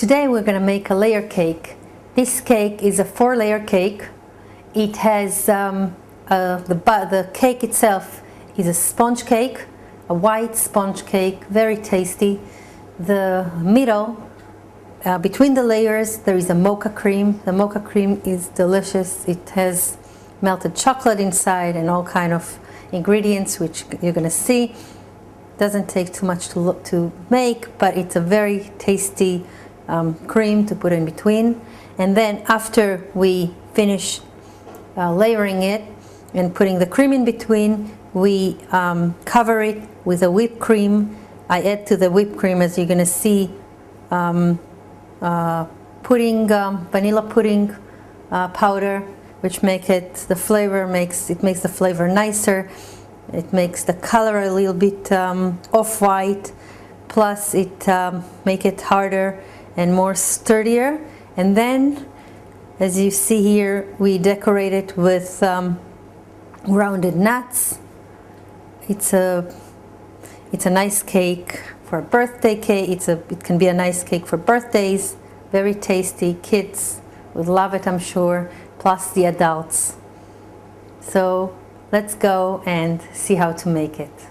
Today we're going to make a layer cake. This cake is a 4-layer cake. It has the cake itself is a sponge cake, a white sponge cake, very tasty. The middle, between the layers, there is a mocha cream. The mocha cream is delicious. It has melted chocolate inside and all kind of ingredients which you're going to see. Doesn't take too much to make, but it's a very tasty cream to put in between. And then after we finish layering it and putting the cream in between, we cover it with a whipped cream. I add to the whipped cream, as you're going to see, pudding, vanilla pudding powder, which makes the flavor nicer. It makes the color a little bit off-white, plus it make it harder and more sturdier. And then, as you see here, we decorate it with rounded nuts. It's a nice cake for a birthday cake. It can be a nice cake for birthdays. Very tasty. Kids would love it, I'm sure, plus the adults. So let's go and see how to make it.